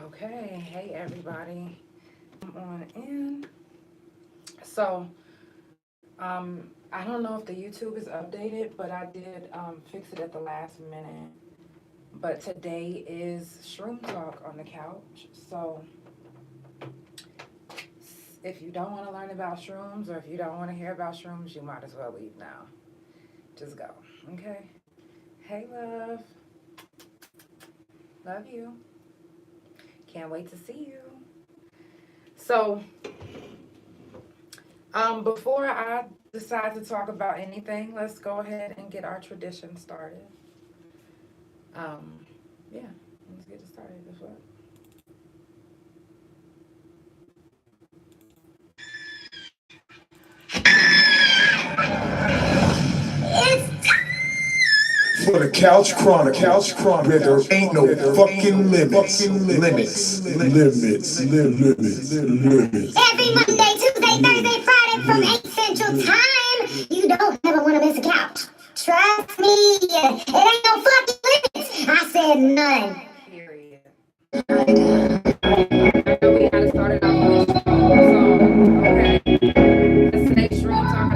Okay, hey everybody. I'm on in. So, I don't know if the YouTube is updated, but I did fix it at the last minute. But today is Shroom Talk on the couch. So, if you don't want to learn about shrooms or if you don't want to hear about shrooms, you might as well leave now. Just go, okay? Hey, love. Love you. Can't wait to see you. So, before I decide to talk about anything, let's go ahead and get our tradition started. Um, yeah, let's get it started. That's what. For the Couch Chronicles, where there ain't no fucking limits. Every Monday, Tuesday, Thursday, Friday from 8 Central Time. You don't ever want to miss a couch. Trust me, it ain't no fucking limits. I said none. Period. I know we gotta start it off with a song, okay? Let's say Shroom Talk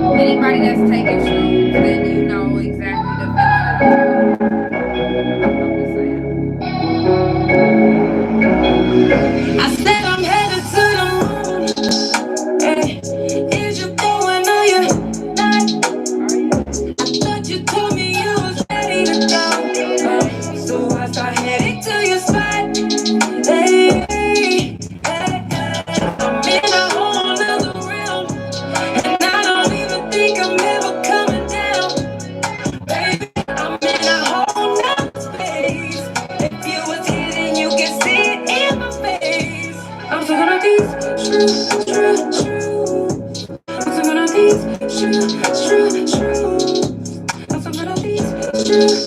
on anybody that's taking shrooms, then you know exactly the feeling that I'm talking about. I'm just saying. I said I'm headed to the moon. Hey, is you going or you not? I thought you told me you was ready to go. So I start heading to your spot. Hey, hey, hey. I'm in a whole nother realm, and I don't even think I'm ever coming down. Baby, I'm in a whole nother space. If you was here, then you can see it in my face. I'm so gonna these true. I'm so gonna these true. I'm so gonna these true.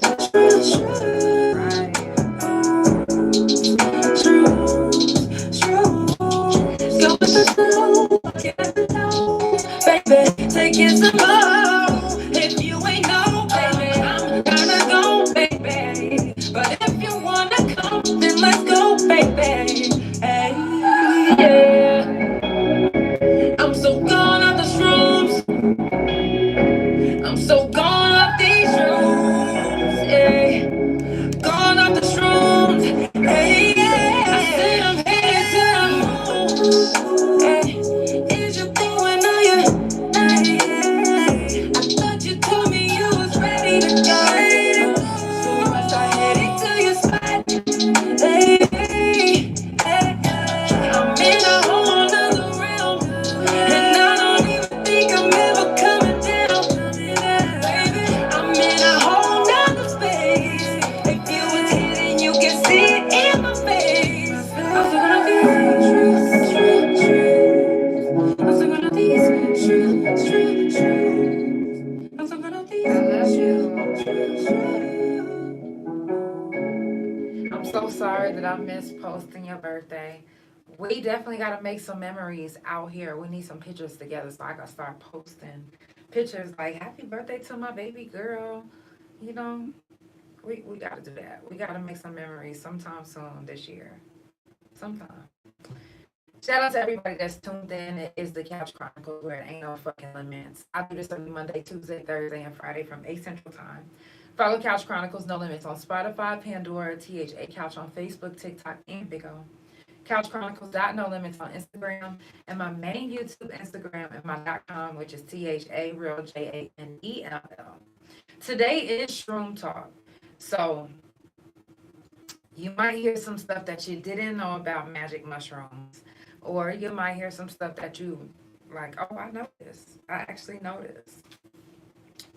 Go with the flow, get the flow, baby, take it slow. If you ain't know, baby, I'm gonna go, baby. But if you wanna come, then let's go, baby. Hey, yeah. I'm so gone off the shrooms. I'm so gone off these shrooms. Yeah. Gone off the shrooms. Hey, yeah. I said I'm headed to the moon. Hey, is you going or you? Hey, I thought you told me you was ready to go. So I start heading to your spot. Hey, hey, hey. I'm in a whole nother realm, and I don't even think I'm ever coming down. Baby, I'm in a whole nother space. If you was here, then you can see it in my face. I'm so gonna be true. I'm so gonna be true. I'm so gonna be true. I'm so sorry that I missed posting your birthday. We definitely got to make some memories out here. We need some pictures together so I can start posting pictures like happy birthday to my baby girl. You know, we got to do that. We got to make some memories sometime soon this year. Sometime. Shout out to everybody that's tuned in. It is the Couch Chronicles where it ain't no fucking limits. I do this every Monday, Tuesday, Thursday, and Friday from 8 Central Time. Follow Couch Chronicles No Limits on Spotify, Pandora, THA Couch on Facebook, TikTok, and Big O. Couch Chronicles No Limits on Instagram, and my main YouTube Instagram and my .com, which is THA Real JANELL. Today is Shroom Talk. So you might hear some stuff that you didn't know about magic mushrooms, or you might hear some stuff that you like, oh, I know this. I actually know this.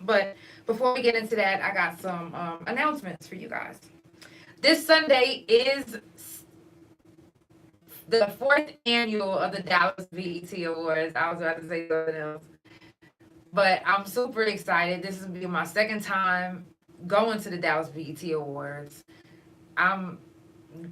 But before we get into that, I got some announcements for you guys. This Sunday is the 4th annual of the Dallas BET Awards. I was about to say something else. But I'm super excited. This is going to be my second time going to the Dallas BET Awards.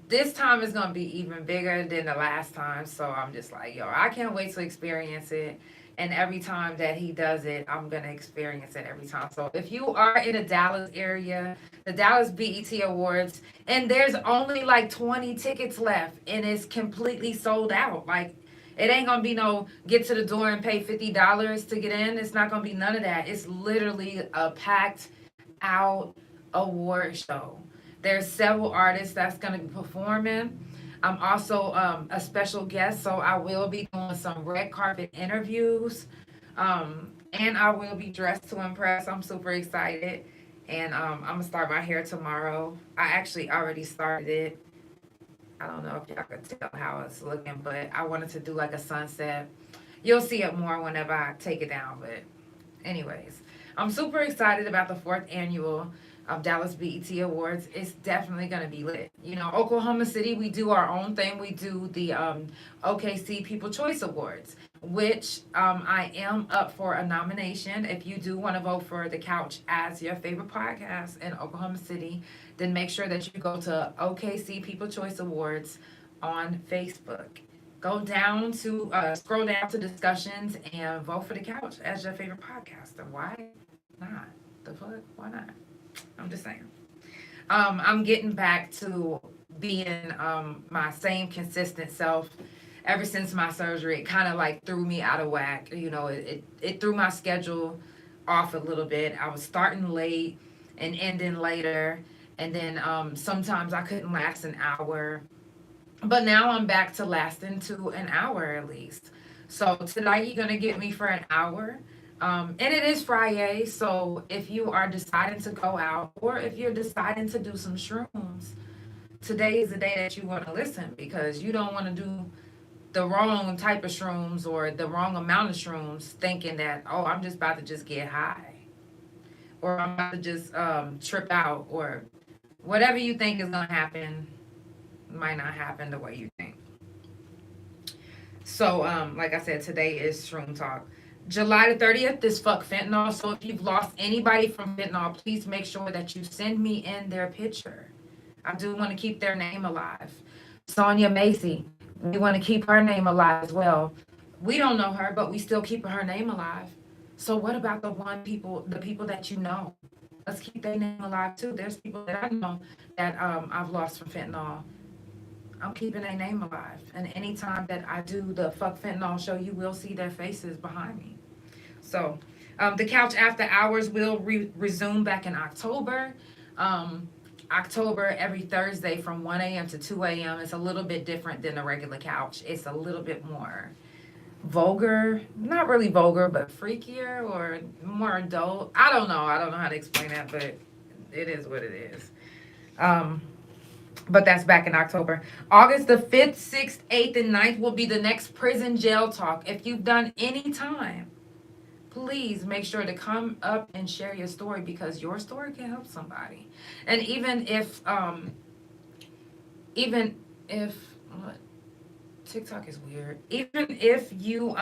This time is going to be even bigger than the last time. So I'm just like, yo, I can't wait to experience it. And every time that he does it, I'm going to experience it every time. So if you are in the Dallas area, the Dallas BET Awards, and there's only like 20 tickets left, and it's completely sold out. Like, it ain't going to be no get to the door and pay $50 to get in. It's not going to be none of that. It's literally a packed out award show. There's several artists that's going to be performing. I'm also a special guest, so I will be doing some red carpet interviews, and I will be dressed to impress. I'm super excited, and I'm going to start my hair tomorrow. I actually already started it. I don't know if y'all could tell how it's looking, but I wanted to do like a sunset. You'll see it more whenever I take it down, but anyways, I'm super excited about the 4th annual Dallas BET Awards. It's definitely going to be lit. You know, Oklahoma City, we do our own thing. We do the OKC People Choice Awards, which I am up for a nomination. If you do want to vote for The Couch as your favorite podcast in Oklahoma City, then make sure that you go to OKC People Choice Awards on Facebook. Go down to, scroll down to discussions and vote for The Couch as your favorite podcast. And why not? The fuck? Why not? I'm just saying. I'm getting back to being my same consistent self. Ever since my surgery, it kind of like threw me out of whack. You know, it threw my schedule off a little bit. I was starting late and ending later. And then sometimes I couldn't last an hour. But now I'm back to lasting to an hour at least. So tonight you're going to get me for an hour. And it is Friday, so if you are deciding to go out or if you're deciding to do some shrooms, today is the day that you want to listen, because you don't want to do the wrong type of shrooms or the wrong amount of shrooms thinking that, oh, I'm just about to just get high, or I'm about to just trip out, or whatever you think is going to happen might not happen the way you think. So, like I said, today is Shroom Talk. July the 30th is Fuck Fentanyl. So if you've lost anybody from fentanyl, please make sure that you send me in their picture. I do want to keep their name alive. Sonia Macy, we want to keep her name alive as well. We don't know her, but we still keep her name alive. So what about the people that you know? Let's keep their name alive too. There's people that I know that I've lost from fentanyl. I'm keeping their name alive. And anytime that I do the Fuck Fentanyl show, you will see their faces behind me. So the Couch After Hours will resume back in October. October every Thursday from 1 a.m. to 2 a.m. It's a little bit different than the regular Couch. It's a little bit more vulgar. Not really vulgar, but freakier or more adult. I don't know how to explain that, but it is what it is. But that's back in October. August the 5th, 6th, 8th, and 9th will be the next prison jail talk. If you've done any time, please make sure to come up and share your story, because your story can help somebody. And even if TikTok is weird. Even if you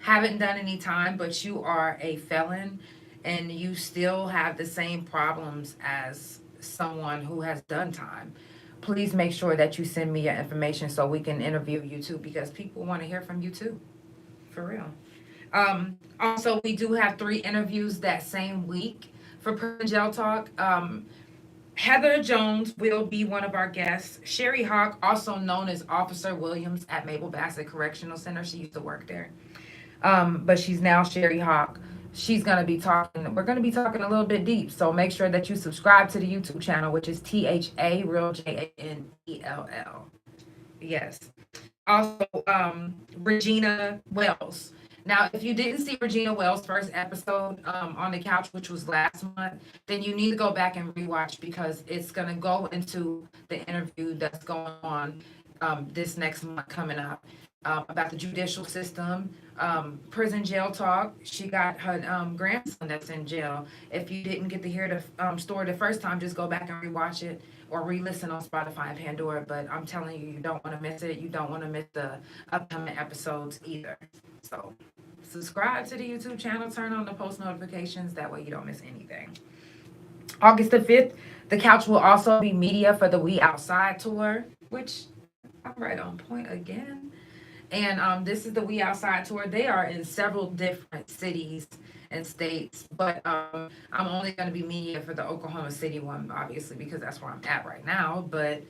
haven't done any time, but you are a felon and you still have the same problems as someone who has done time, please make sure that you send me your information so we can interview you too, because people want to hear from you too. For real. Also, we do have 3 interviews that same week for Prison Jail Talk. Heather Jones will be one of our guests. Sherry Hock, also known as Officer Williams at Mabel Bassett Correctional Center. She used to work there. But she's now Sherry Hock. She's going to be talking, we're going to be talking a little bit deep. So make sure that you subscribe to the YouTube channel, which is THA Real JANELL. Yes. Also, Regina Wells. Now, if you didn't see Regina Wells' first episode on the couch, which was last month, then you need to go back and rewatch because it's going to go into the interview that's going on this next month coming up about the judicial system, prison jail talk. She got her grandson that's in jail. If you didn't get to hear the story the first time, just go back and rewatch it or re-listen on Spotify and Pandora. But I'm telling you, you don't want to miss it. You don't want to miss the upcoming episodes either. So subscribe to the YouTube channel, turn on the post notifications. That way you don't miss anything. August the 5th, the couch will also be media for the We Outside tour, which I'm right on point again. And this is the We Outside tour. They are in several different cities and states, but I'm only going to be media for the Oklahoma City one, obviously, because that's where I'm at right now. But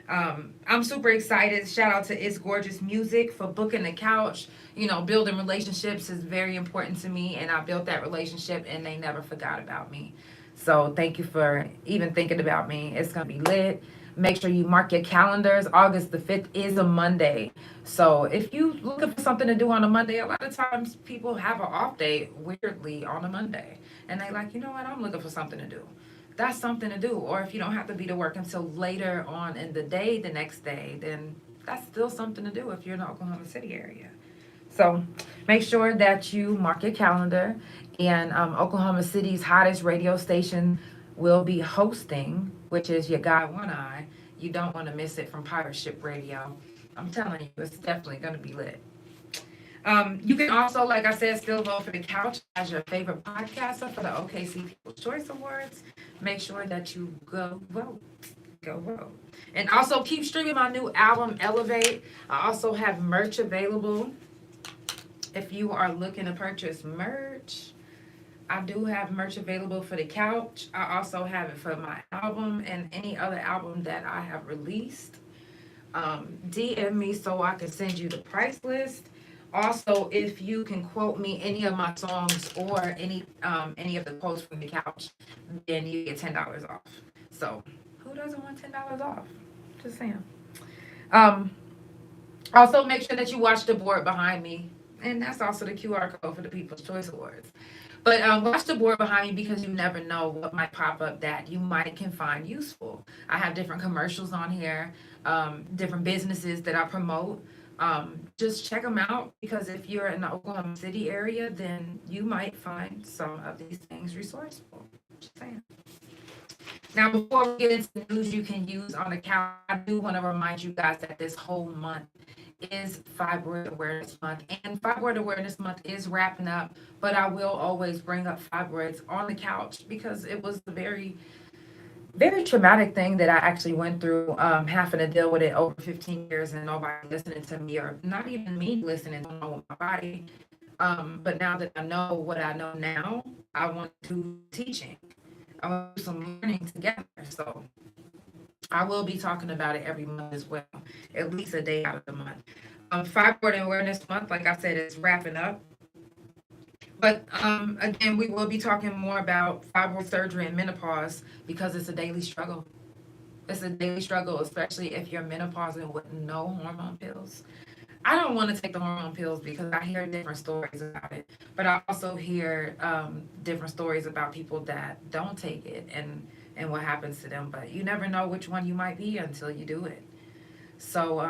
I'm super excited. Shout out to It's Gorgeous Music for booking the couch. You know, building relationships is very important to me, and I built that relationship, and they never forgot about me. So thank you for even thinking about me. It's going to be lit. Make sure you mark your calendars. August the 5th is a Monday. So if you looking for something to do on a Monday, a lot of times people have an off day weirdly on a Monday. And they like, you know what, I'm looking for something to do. That's something to do. Or if you don't have to be to work until later on in the day, the next day, then that's still something to do if you're in the Oklahoma City area. So make sure that you mark your calendar. And Oklahoma City's hottest radio station will be hosting, which is your guy One Eye. You don't want to miss it from Pirate Ship Radio. I'm telling you, it's definitely going to be lit. You can also, like I said, still vote for the couch as your favorite podcaster for the OKC People's Choice Awards. Make sure that you go vote. Go vote. And also keep streaming my new album, Elevate. I also have merch available. If you are looking to purchase merch, I do have merch available for the couch. I also have it for my album and any other album that I have released. DM me so I can send you the price list. Also, if you can quote me any of my songs or any of the quotes from the couch, then you get $10 off. So who doesn't want $10 off? Just saying. Also, make sure that you watch the board behind me. And that's also the QR code for the People's Choice Awards. But watch the board behind me because you never know what might pop up that you might can find useful. I have different commercials on here, different businesses that I promote. Just check them out because if you're in the Oklahoma City area, then you might find some of these things resourceful. Just saying. Now, before we get into the news you can use on the couch, I do want to remind you guys that this whole month is Fibroid Awareness Month, and Fibroid Awareness Month is wrapping up, but I will always bring up fibroids on the couch because it was a very, very traumatic thing that I actually went through, having to deal with it over 15 years and nobody listening to me, or not even me listening to my body. But now that I know what I know now, I want to do teaching. I want to do some learning together. So I will be talking about it every month as well, at least a day out of the month. Fibroid Awareness Month, like I said, is wrapping up. But again, we will be talking more about fibroid surgery and menopause because it's a daily struggle. It's a daily struggle, especially if you're menopausing with no hormone pills. I don't want to take the hormone pills because I hear different stories about it. But I also hear different stories about people that don't take it and what happens to them. But you never know which one you might be until you do it. So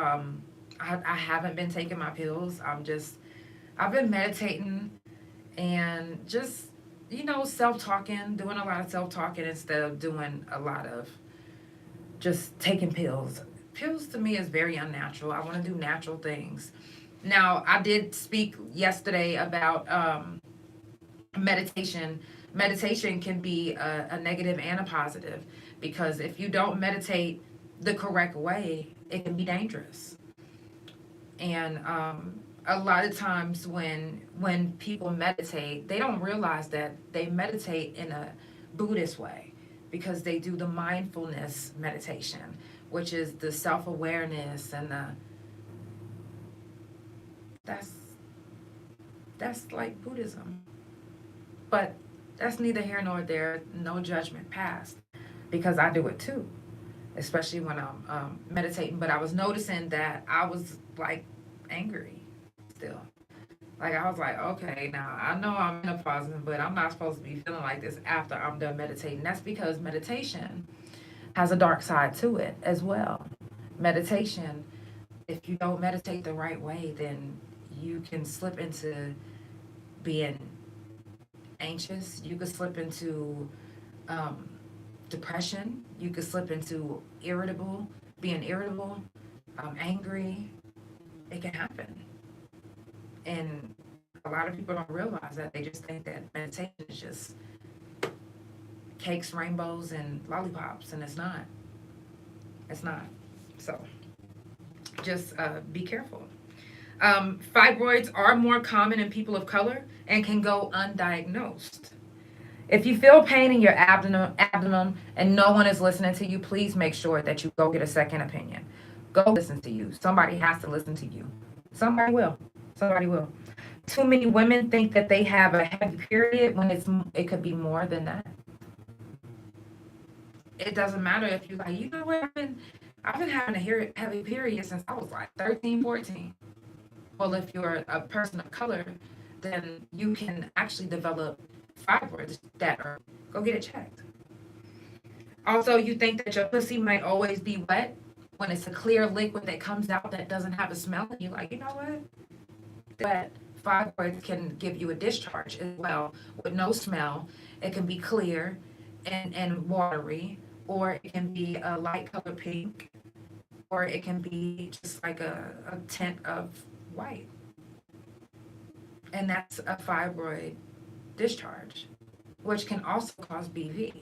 I haven't been taking my pills. I've been meditating and just, self-talking, doing a lot of self-talking instead of doing a lot of just taking pills. Pills to me is very unnatural. I want to do natural things. Now, I did speak yesterday about meditation. Meditation can be a negative and a positive because if you don't meditate the correct way, it can be dangerous. And a lot of times when people meditate, they don't realize that they meditate in a Buddhist way. because they do the mindfulness meditation, which is the self-awareness and that's like Buddhism. But that's neither here nor there, no judgment passed, because I do it too, especially when I'm meditating. But I was noticing that I was like angry still. Like I was like, okay, now I know I'm menopausing, but I'm not supposed to be feeling like this after I'm done meditating. That's because meditation has a dark side to it as well. Meditation, if you don't meditate the right way, then you can slip into being anxious. You could slip into depression. You could slip into being irritable, angry. It can happen. And a lot of people don't realize that. They just think that meditation is just cakes, rainbows, and lollipops, and it's not. It's not. So just be careful. Fibroids are more common in people of color and can go undiagnosed. If you feel pain in your abdomen and no one is listening to you, please make sure that you go get a second opinion. Go listen to you. Somebody has to listen to you. Somebody will. Somebody will. Too many women think that they have a heavy period when it could be more than that. It doesn't matter if you're like, you know what, I've been having a heavy period since I was like 13, 14. Well, if you're a person of color, then you can actually develop fibroids that are, go get it checked. Also, you think that your pussy might always be wet when it's a clear liquid that comes out that doesn't have a smell, and you're like, you know what? But fibroids can give you a discharge as well with no smell. It can be clear and watery, or it can be a light color pink, or it can be just like a tint of white. And that's a fibroid discharge, which can also cause BV.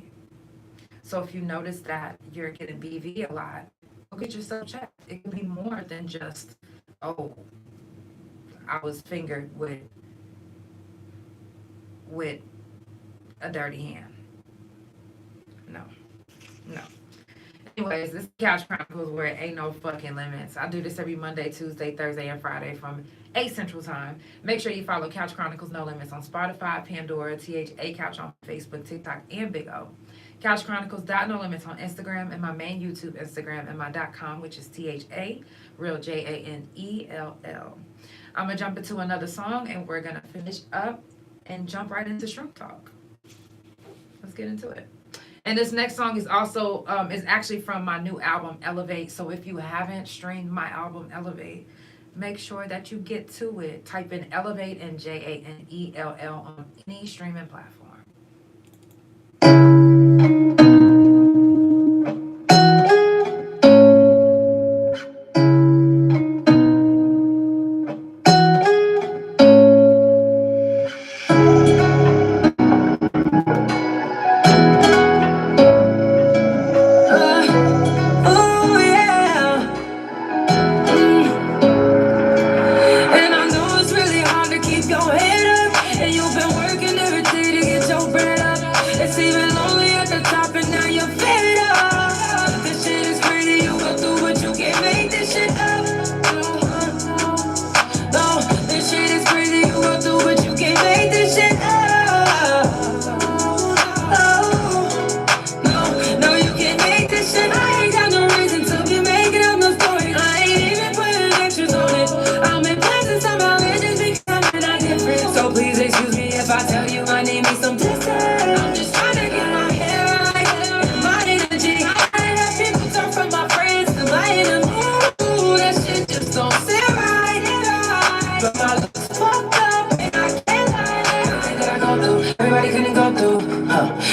So if you notice that you're getting BV a lot, go get yourself checked. It can be more than just, oh, I was fingered with a dirty hand. No. Anyways, this is Couch Chronicles, where it ain't no fucking limits. I do this every Monday, Tuesday, Thursday, and Friday from 8 Central Time. Make sure you follow Couch Chronicles No Limits on Spotify, Pandora, THA Couch on Facebook, TikTok, and Big O. Couch Chronicles No Limits on Instagram, and my main YouTube Instagram, and my .com, which is THA, real JANELL. I'm going to jump into another song, and we're going to finish up and jump right into Shroom Talk. Let's get into it. And this next song is also, is actually from my new album, Elevate. So if you haven't streamed my album, Elevate, make sure that you get to it. Type in Elevate and JANELL on any streaming platform.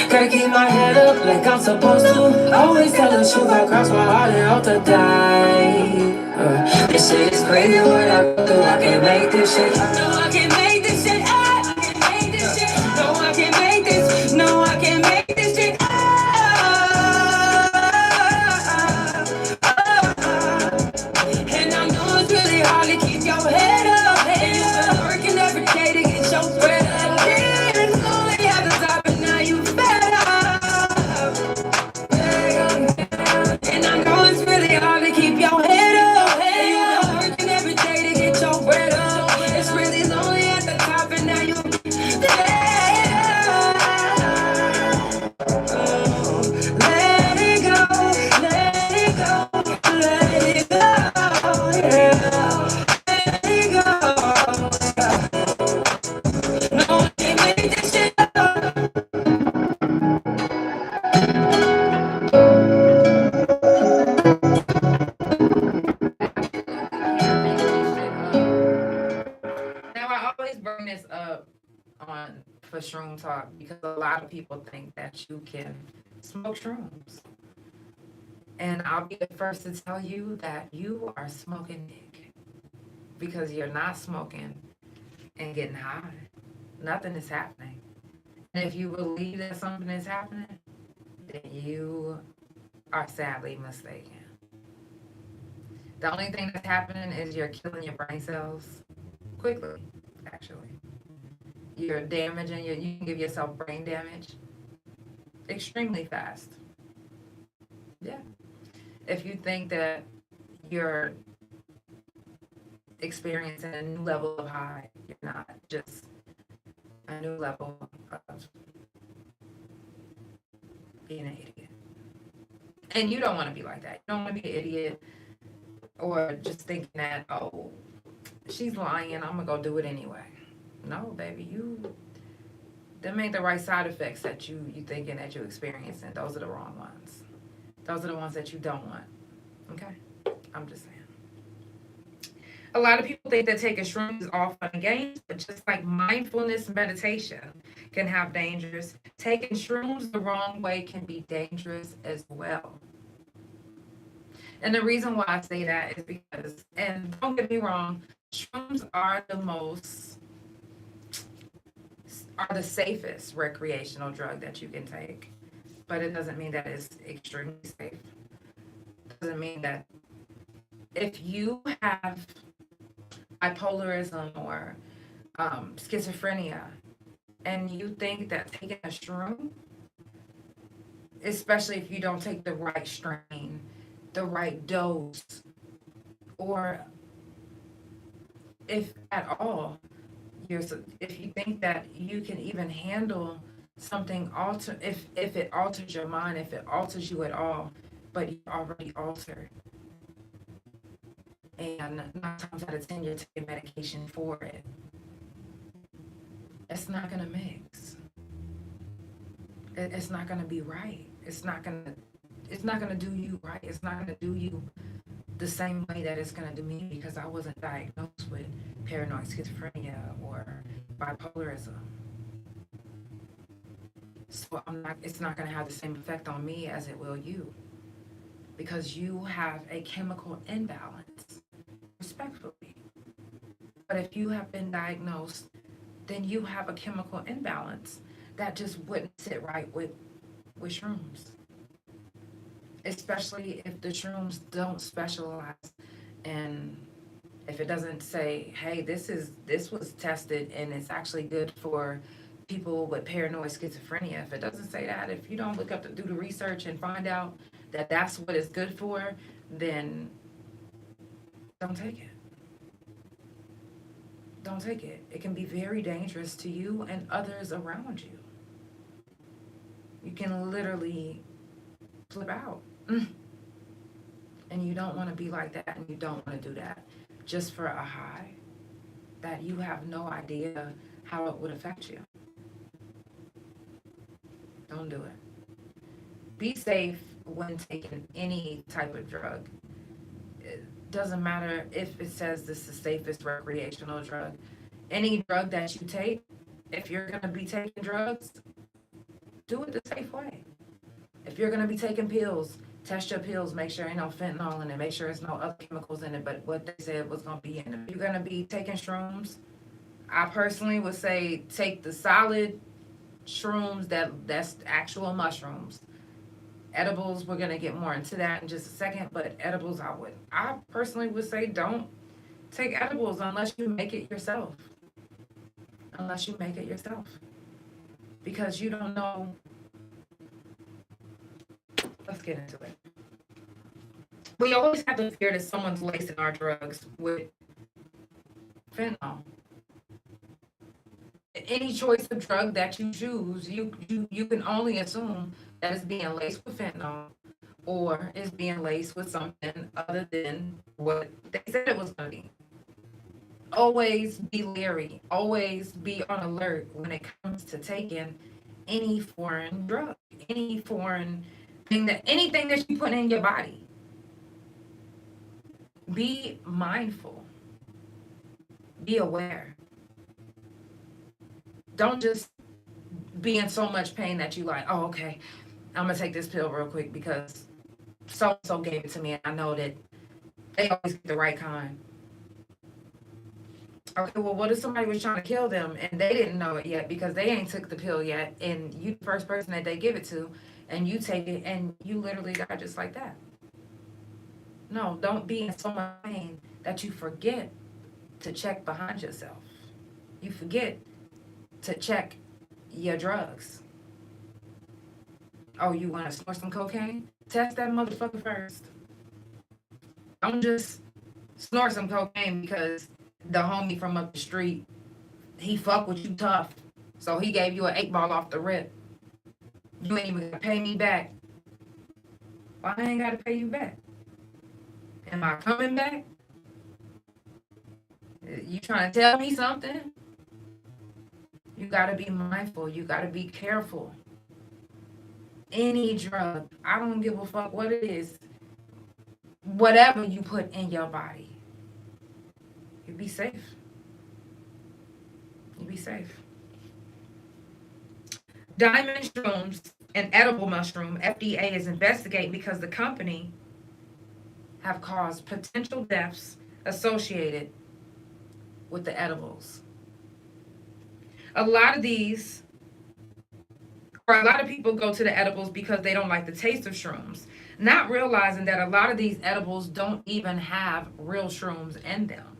Gotta keep my head up like I'm supposed to. Always tell the truth, I cross my heart and hope to die. This shit is crazy, what I do, I can't make this shit. No, I can't make this shit. I can't make this shit. No, I can't make this. No, I can't make this shit. And I know it's really hard to keep your head up. And you've been working every day to get your bread up. And it's only at the top, and now you fed up. lot of people think that you can smoke shrooms. And I'll be the first to tell you that you are smoking dick, because you're not smoking and getting high. Nothing is happening. And if you believe that something is happening, then you are sadly mistaken. The only thing that's happening is you're killing your brain cells quickly, actually. You're damaging you can give yourself brain damage extremely fast. Yeah. If you think that you're experiencing a new level of high, you're not. Just a new level of being an idiot. And you don't want to be like that. You don't want to be an idiot or just thinking that, oh, she's lying, I'm gonna go do it anyway. No, baby, them ain't the right side effects that you thinking that you're experiencing. Those are the wrong ones. Those are the ones that you don't want. Okay? I'm just saying. A lot of people think that taking shrooms is all fun and games, but just like mindfulness meditation can have dangers, taking shrooms the wrong way can be dangerous as well. And the reason why I say that is because, and don't get me wrong, shrooms are the safest recreational drug that you can take. But it doesn't mean that it's extremely safe. It doesn't mean that if you have bipolarism or schizophrenia and you think that taking a shroom, especially if you don't take the right strain, the right dose, or if at all, if you think that you can even handle something if it alters your mind, if it alters you at all, but you're already altered, and 9 times out of 10 you're taking medication for it, it's not gonna mix. It's not gonna be right. It's not gonna do you right. It's not gonna do you the same way that it's gonna do me, because I wasn't diagnosed with paranoid schizophrenia or bipolarism. So it's not gonna have the same effect on me as it will you, because you have a chemical imbalance, respectfully. But if you have been diagnosed, then you have a chemical imbalance that just wouldn't sit right with shrooms. Especially if the shrooms don't specialize, and if it doesn't say, hey, this was tested and it's actually good for people with paranoid schizophrenia. If it doesn't say that, if you don't do the research and find out that that's what it's good for, then don't take it. Don't take it. It can be very dangerous to you and others around you. You can literally flip out. And you don't want to be like that, and you don't want to do that just for a high that you have no idea how it would affect you. Don't do it. Be safe when taking any type of drug. It doesn't matter if it says this is the safest recreational drug. Any drug that you take, if you're going to be taking drugs, do it the safe way. If you're going to be taking pills, test your pills, make sure ain't no fentanyl in it, make sure there's no other chemicals in it but what they said was going to be in it. If you're going to be taking shrooms, I personally would say take the solid shrooms that's actual mushrooms. Edibles, we're going to get more into that in just a second, but edibles I personally would say don't take edibles unless you make it yourself. Because you don't know. Let's get into it. We always have the fear that someone's lacing our drugs with fentanyl. Any choice of drug that you choose, you can only assume that it's being laced with fentanyl or is being laced with something other than what they said it was going to be. Always be leery. Always be on alert when it comes to taking any foreign drug, any foreign anything that you put in your body. Be mindful. Be aware. Don't just be in so much pain that you like, oh, okay, I'm gonna take this pill real quick because so gave it to me and I know that they always get the right kind. Okay, well, what if somebody was trying to kill them and they didn't know it yet because they ain't took the pill yet, and you the first person that they give it to, and you take it and you literally die just like that? No, don't be in so much pain that you forget to check behind yourself. You forget to check your drugs. Oh, you want to snort some cocaine? Test that motherfucker first. Don't just snort some cocaine because the homie from up the street, he fuck with you tough, so he gave you an 8-ball off the rip. You ain't even gonna pay me back. Why I ain't gotta pay you back? Am I coming back? You trying to tell me something? You gotta be mindful. You gotta be careful. Any drug, I don't give a fuck what it is, whatever you put in your body, you be safe. You be safe. Diamond shrooms, an edible mushroom, FDA is investigating because the company have caused potential deaths associated with the edibles. A lot of people go to the edibles because they don't like the taste of shrooms, not realizing that a lot of these edibles don't even have real shrooms in them.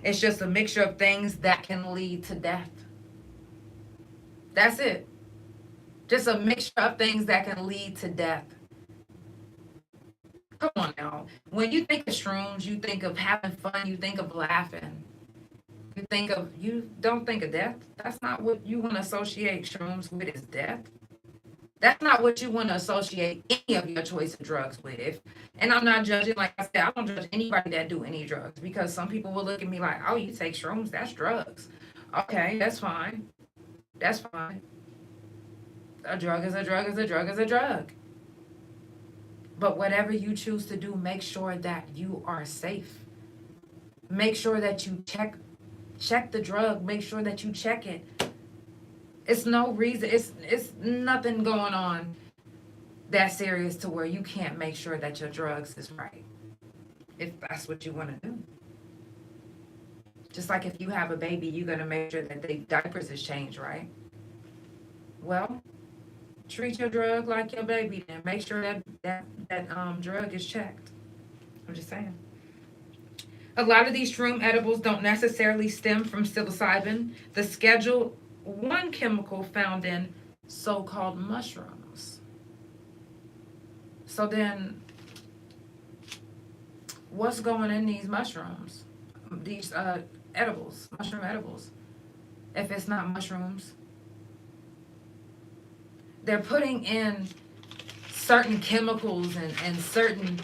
It's just a mixture of things that can lead to death. That's it. Just a mixture of things that can lead to death. Come on now. When you think of shrooms, you think of having fun, you think of laughing. You don't think of death. That's not what you want to associate shrooms with, is death. That's not what you want to associate any of your choice of drugs with. And I'm not judging, like I said, I don't judge anybody that do any drugs, because some people will look at me like, oh, you take shrooms, that's drugs. Okay, that's fine. That's fine. A drug is a drug is a drug is a drug. But whatever you choose to do, make sure that you are safe. Make sure that you check the drug. Make sure that you check it. It's no reason. It's nothing going on that serious to where you can't make sure that your drugs is right, if that's what you want to do. Just like if you have a baby, you're gonna make sure that the diapers is changed, right? Well, treat your drug like your baby, then make sure that drug is checked. I'm just saying. A lot of these shroom edibles don't necessarily stem from psilocybin, the Schedule 1 chemical found in so-called mushrooms. So then, what's going in these mushrooms? These edibles, mushroom edibles. If it's not mushrooms, they're putting in certain chemicals and certain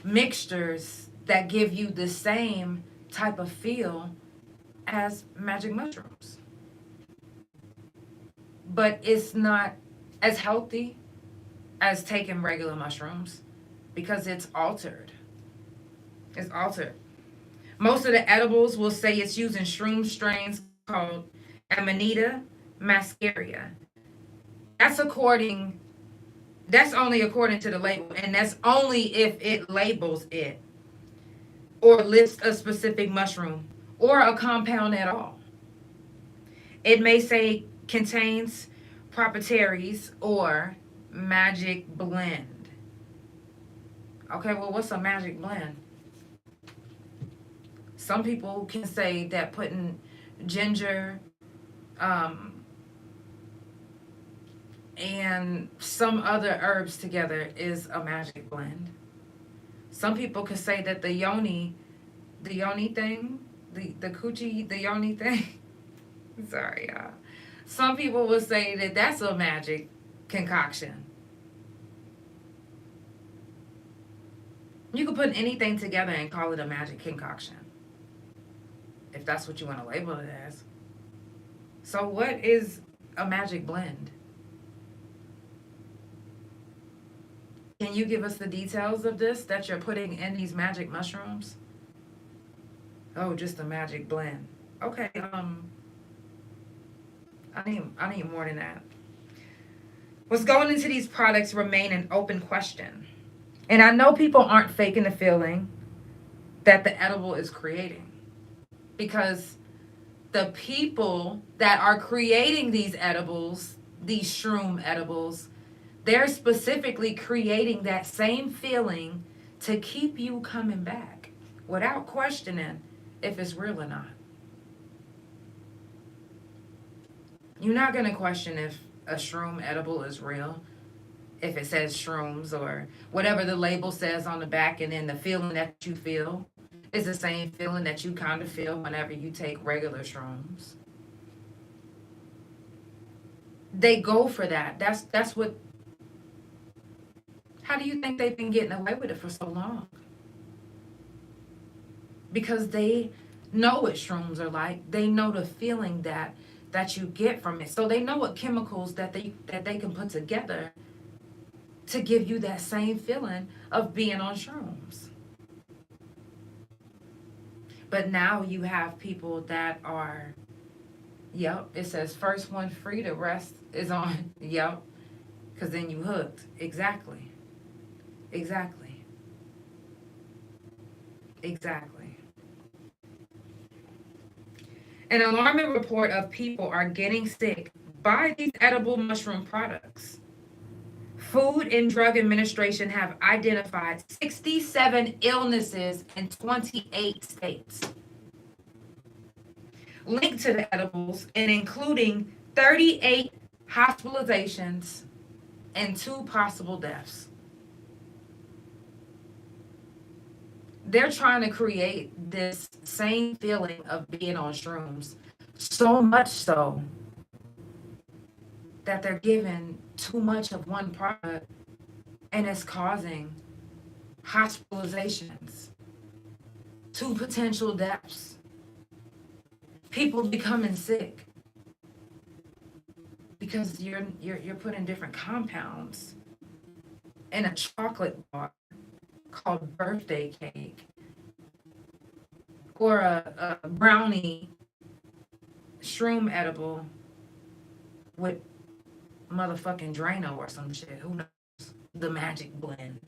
mixtures that give you the same type of feel as magic mushrooms. But it's not as healthy as taking regular mushrooms because it's altered. It's altered. Most of the edibles will say it's using shroom strains called Amanita muscaria. That's only according to the label, and that's only if it labels it or lists a specific mushroom or a compound at all. It may say contains proprietaries or magic blend. Okay, well, what's a magic blend? Some people can say that putting ginger and some other herbs together is a magic blend. Some people could say that the yoni thing, the coochie, the yoni thing. Sorry, y'all. Some people will say that that's a magic concoction. You can put anything together and call it a magic concoction, if that's what you want to label it as. So what is a magic blend? Can you give us the details of this that you're putting in these magic mushrooms? Oh, just a magic blend. Okay, I need more than that. What's going into these products remain an open question. And I know people aren't faking the feeling that the edible is creating, because the people that are creating these edibles, these shroom edibles, they're specifically creating that same feeling to keep you coming back without questioning if it's real or not. You're not going to question if a shroom edible is real, if it says shrooms or whatever the label says on the back, and then the feeling that you feel is the same feeling that you kind of feel whenever you take regular shrooms. They go for that. That's what. How do you think they've been getting away with it for so long? Because they know what shrooms are like. They know the feeling that you get from it. So they know what chemicals that they can put together to give you that same feeling of being on shrooms. But now you have people that are, yep, it says first one free, the rest is on, yep, because then you hooked. Exactly. Exactly. Exactly. An alarming report of people are getting sick by these edible mushroom products. Food and Drug Administration have identified 67 illnesses in 28 states linked to the edibles, and including 38 hospitalizations and 2 possible deaths. They're trying to create this same feeling of being on shrooms, so much so that they're giving too much of one product, and it's causing hospitalizations, 2 potential deaths, people becoming sick because you're putting different compounds in a chocolate bar called birthday cake, or a brownie shroom edible with motherfucking Drano or some shit. Who knows? The magic blend.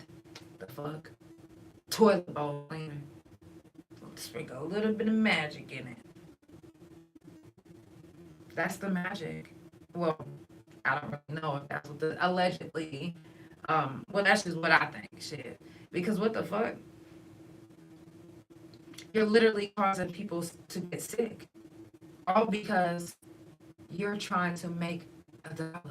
The fuck? Toilet bowl cleaner. Sprinkle a little bit of magic in it. That's the magic. Well, I don't really know if that's what the allegedly. Well, that's just what I think. Shit. Because what the fuck? You're literally causing people to get sick. All because you're trying to make $1.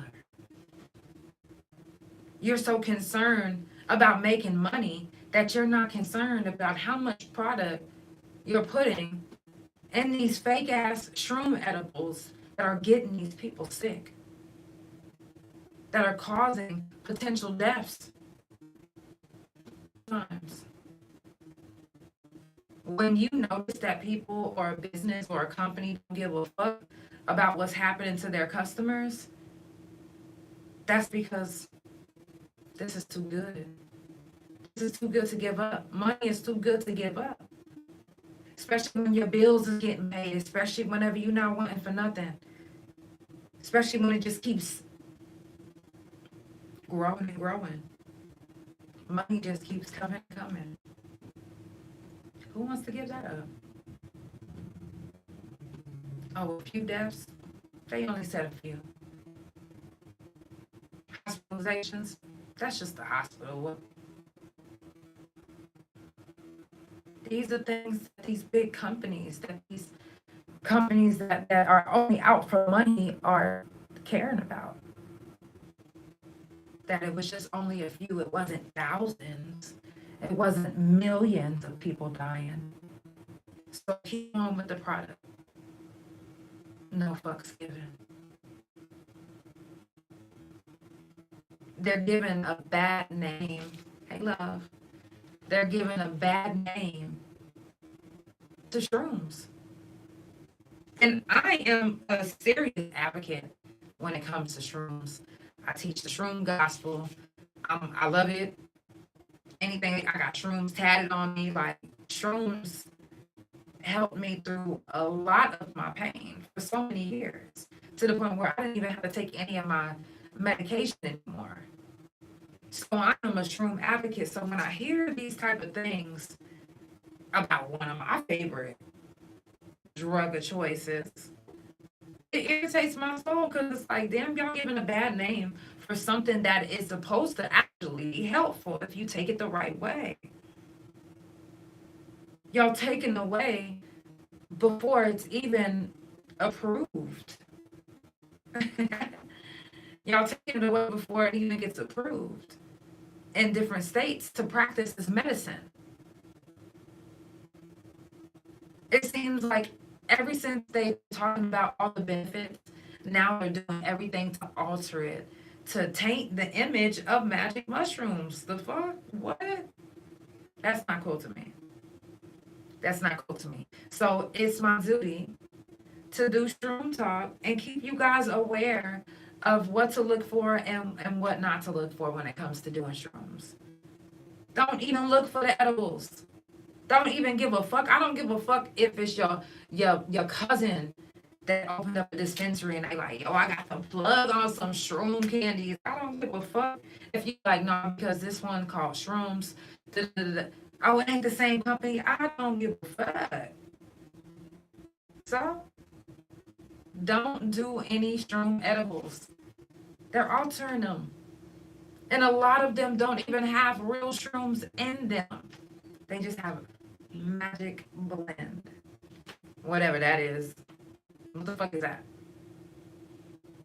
You're so concerned about making money that you're not concerned about how much product you're putting in these fake ass shroom edibles that are getting these people sick, that are causing potential deaths. Times. When you notice that people or a business or a company don't give a fuck about what's happening to their customers, that's because this is too good. This is too good to give up. Money is too good to give up. Especially when your bills are getting paid, especially whenever you're not wanting for nothing. Especially when it just keeps growing and growing. Money just keeps coming and coming. Who wants to give that up? Oh, a few deaths? They only said a few. Hospitalizations? That's just the hospital. These are things that these big companies, that are only out for money are caring about. That it was just only a few, it wasn't thousands, it wasn't millions of people dying. So keep on with the product. No fucks given. They're giving a bad name. Hey, love. They're giving a bad name to shrooms. And I am a serious advocate when it comes to shrooms. I teach the shroom gospel. I love it. Anything, I got shrooms tatted on me. Like, shrooms helped me through a lot of my pain for so many years. to the point where I didn't even have to take any of my medication anymore. So I'm a shroom advocate. So when I hear these type of things about one of my favorite drug of choices, it irritates my soul because it's like, damn, y'all giving a bad name for something that is supposed to actually be helpful if you take it the right way. Y'all taking away before it's even approved. Y'all taking it away before it even gets approved in different states to practice this medicine. It seems like ever since they've been talking about all the benefits, now they're doing everything to alter it, to taint the image of magic mushrooms. The fuck? What? That's not cool to me. That's not cool to me. So it's my duty to do Shroom Talk and keep you guys aware of what to look for and what not to look for when it comes to doing shrooms. Don't even look for the edibles. Don't even give a fuck. I don't give a fuck if it's your cousin that opened up a dispensary and they like, yo, I got the plug on some shroom candies. I don't give a fuck if you like, no, because this one called shrooms. Oh, it ain't the same company. I don't give a fuck. So don't do any shroom edibles. They're altering them. And a lot of them don't even have real shrooms in them. They just have magic blend. Whatever that is. What the fuck is that?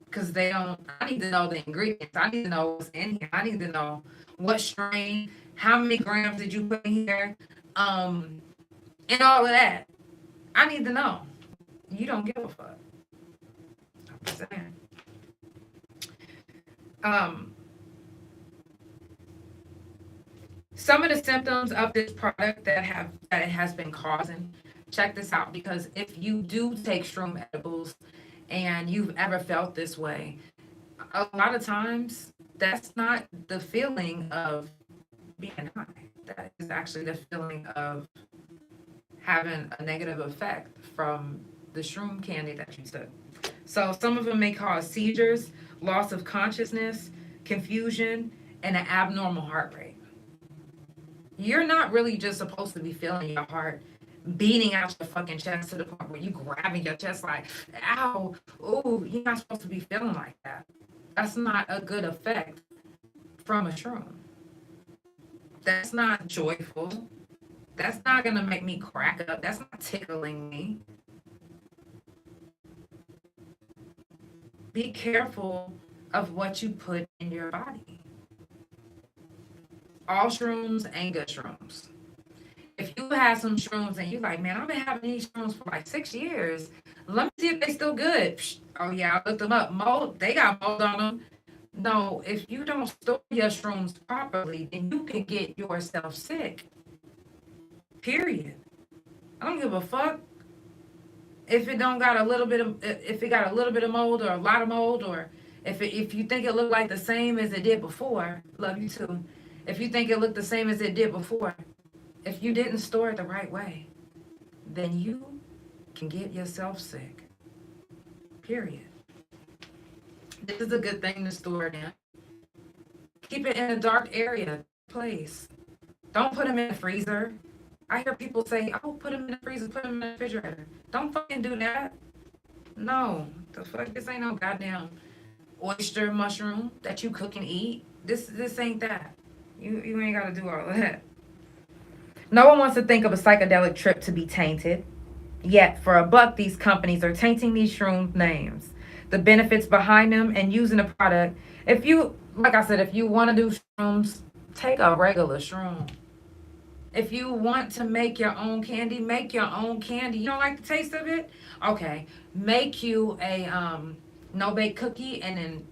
Because they don't, I need to know the ingredients. I need to know what's in here. I need to know what strain, how many grams did you put in here, and all of that. I need to know. You don't give a fuck. I'm saying. Some of the symptoms of this product that it has been causing, check this out, because if you do take shroom edibles and you've ever felt this way, a lot of times that's not the feeling of being high. That is actually the feeling of having a negative effect from the shroom candy that you took. So some of them may cause seizures, loss of consciousness, confusion, and an abnormal heart rate. You're not really just supposed to be feeling your heart beating out your fucking chest to the point where you grabbing your chest like, ow, ooh, you're not supposed to be feeling like that. That's not a good effect from a shroom. That's not joyful. That's not gonna make me crack up. That's not tickling me. Be careful of what you put in your body. All shrooms ain't good shrooms. If you have some shrooms and you're like, man, I've been having these shrooms for like 6 years. Let me see if they still good. Psh, oh yeah, I looked them up. Mold, they got mold on them. No, if you don't store your shrooms properly, then you can get yourself sick. Period. I don't give a fuck if it don't got a little bit of, if it got a little bit of mold or a lot of mold, or if you think it looked like the same as it did before. Love you too. If you think it looked the same as it did before, if you didn't store it the right way, then you can get yourself sick. Period. This is a good thing to store it in. Keep it in a dark area, place. Don't put them in the freezer. I hear people say, oh, put them in the freezer, put them in the refrigerator. Don't fucking do that. No. The fuck? This ain't no goddamn oyster mushroom that you cook and eat. This ain't that. You ain't got to do all of that. No one wants to think of a psychedelic trip to be tainted. Yet, for a buck, these companies are tainting these shroom names, the benefits behind them, and using the product. If you, like I said, if you want to do shrooms, take a regular shroom. If you want to make your own candy, make your own candy. You don't like the taste of it? Okay. Make you a no-bake cookie and then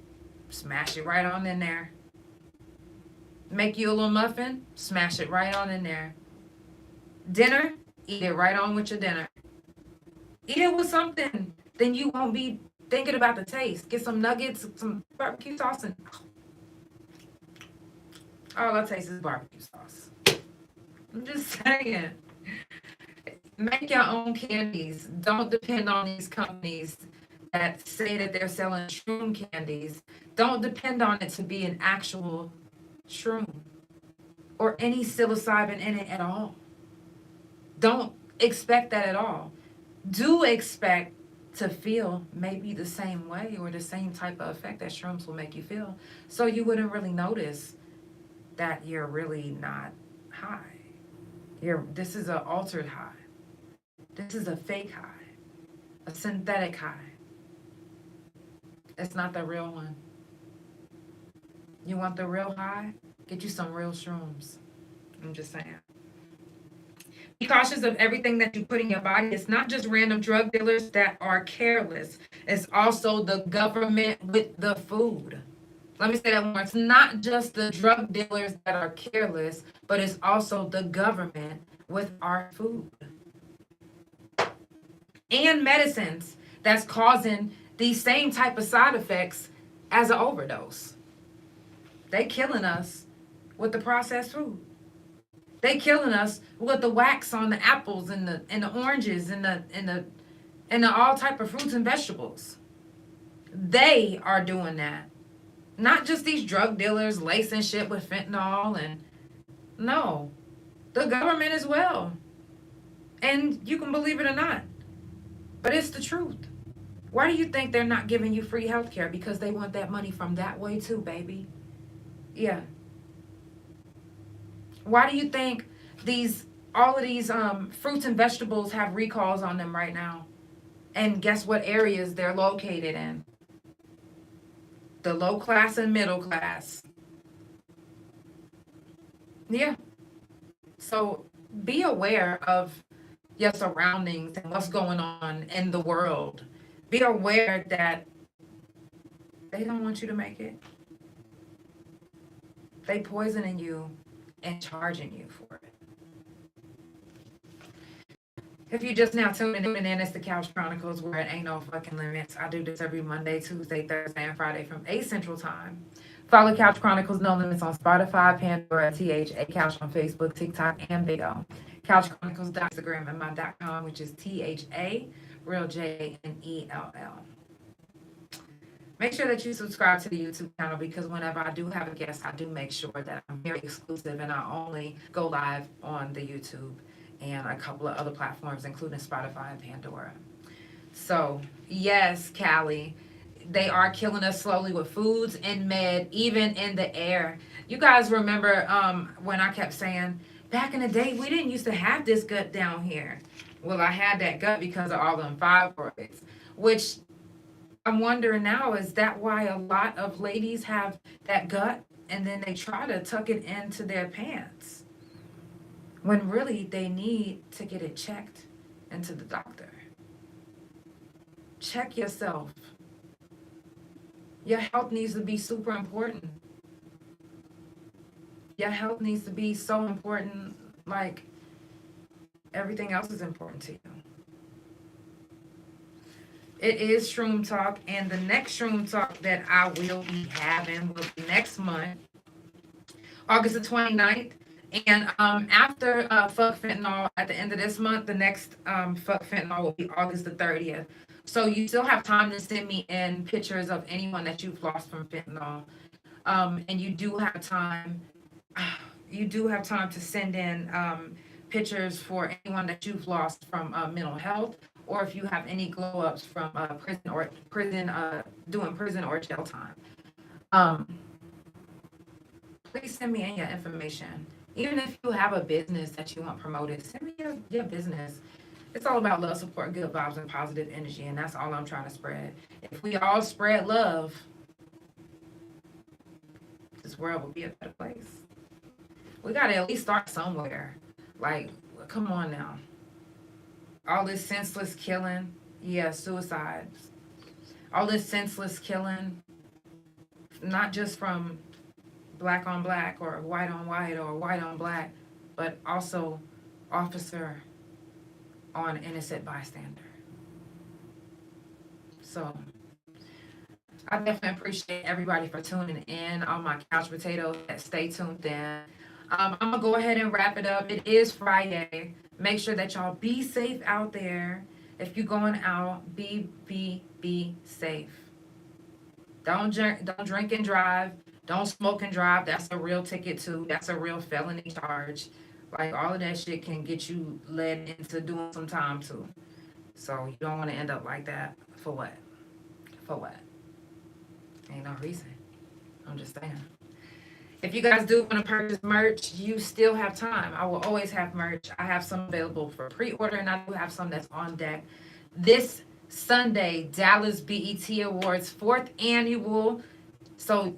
smash it right on in there. Make you a little muffin, smash it right on in there. Dinner, eat it right on with your dinner. Eat it with something. Then you won't be thinking about the taste. Get some nuggets, some barbecue sauce, and all I taste is barbecue sauce. I'm just saying. Make your own candies. Don't depend on these companies that say that they're selling shroom candies, don't depend on it to be an actual shroom or any psilocybin in it at all. Don't expect that at all. Do expect to feel maybe the same way or the same type of effect that shrooms will make you feel. So you wouldn't really notice that you're really not high. This is an altered high. This is a fake high, a synthetic high. It's not the real one. You want the real high? Get you some real shrooms. I'm just saying. Be cautious of everything that you put in your body. It's not just random drug dealers that are careless. It's also the government with the food. Let me say that one more. It's not just the drug dealers that are careless, but it's also the government with our food. And medicines that's causing these same type of side effects as an overdose. They killing us with the processed food. They killing us with the wax on the apples and the oranges and the all type of fruits and vegetables. They are doing that. Not just these drug dealers lacing shit with fentanyl and no, the government as well. And you can believe it or not, but it's the truth. Why do you think they're not giving you free health care? Because they want that money from that way too, baby. Yeah. Why do you think all of these fruits and vegetables have recalls on them right now? And guess what areas they're located in? The low class and middle class. Yeah. So be aware of your surroundings and what's going on in the world. Be aware that they don't want you to make it. They poisoning you and charging you for it. If you just now tuning in, it's the Couch Chronicles where it ain't no fucking limits. I do this every Monday, Tuesday, Thursday, and Friday from 8 Central Time. Follow Couch Chronicles No Limits on Spotify, Pandora, THA Couch on Facebook, TikTok, and Big O. Couch Chronicles, Instagram, and my .com, which is THA, real JNELL. Make sure that you subscribe to the YouTube channel because whenever I do have a guest, I do make sure that I'm very exclusive and I only go live on the YouTube and a couple of other platforms, including Spotify and Pandora. So, yes, Callie, they are killing us slowly with foods and med, even in the air. You guys remember when I kept saying, back in the day, we didn't used to have this gut down here. Well, I had that gut because of all them fibroids, which I'm wondering now, is that why a lot of ladies have that gut and then they try to tuck it into their pants when really they need to get it checked into the doctor? Check yourself. Your health needs to be super important. Your health needs to be so important, like everything else is important to you. It is Shroom Talk, and the next Shroom Talk that I will be having will be next month, August the 29th. And after Fuck Fentanyl at the end of this month, the next Fuck Fentanyl will be August the 30th. So you still have time to send me in pictures of anyone that you've lost from fentanyl. And you do have time to send in pictures for anyone that you've lost from mental health, or if you have any glow ups from doing prison or jail time. Please send me in your information. Even if you have a business that you want promoted, send me your business. It's all about love, support, good vibes, and positive energy, and that's all I'm trying to spread. If we all spread love, this world will be a better place. We got to at least start somewhere. Like, come on now. All this senseless killing, suicides. All this senseless killing, not just from black on black or white on white or white on black, but also officer on innocent bystander. So I definitely appreciate everybody for tuning in on my couch potatoes. Stay tuned in. I'm gonna go ahead and wrap it up. It is Friday. Make sure that y'all be safe out there. If you're going out, be be safe. Don't drink and drive. Don't smoke and drive. That's a real ticket too. That's a real felony charge. Like all of that shit can get you led into doing some time too. So you don't want to end up like that. For what? For what? Ain't no reason. I'm just saying. If you guys do want to purchase merch, you still have time. I will always have merch. I have some available for pre-order, and I do have some that's on deck. This Sunday, Dallas BET Awards, 4th annual. So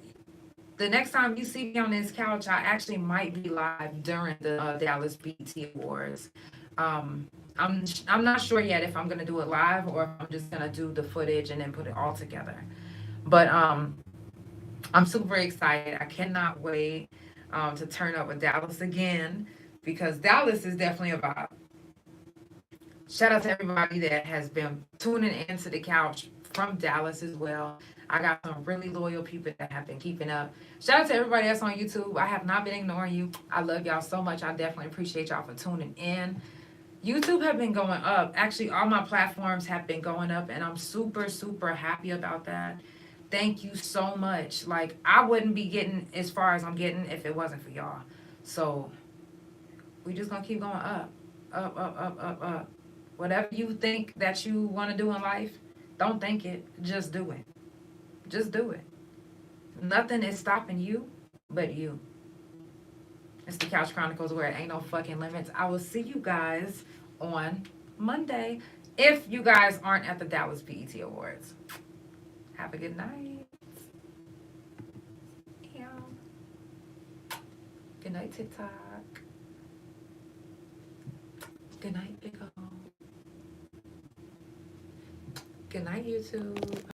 the next time you see me on this couch, I actually might be live during the Dallas BET Awards. I'm not sure yet if I'm gonna do it live or if I'm just gonna do the footage and then put it all together. But I'm super excited. I cannot wait to turn up with Dallas again because Dallas is definitely a vibe. Shout out to everybody that has been tuning into the couch from Dallas as well. I got some really loyal people that have been keeping up. Shout out to everybody that's on YouTube. I have not been ignoring you. I love y'all so much. I definitely appreciate y'all for tuning in. YouTube have been going up. Actually, all my platforms have been going up, and I'm super, super happy about that. Thank you so much. Like, I wouldn't be getting as far as I'm getting if it wasn't for y'all. So, we just gonna keep going up. Up, up, up, up, up. Whatever you think that you want to do in life, don't think it. Just do it. Just do it. Nothing is stopping you but you. It's the Couch Chronicles where it ain't no fucking limits. I will see you guys on Monday if you guys aren't at the Dallas BET Awards. Have a good night. Yeah. Good night, TikTok. Good night, Big O. Good night, YouTube.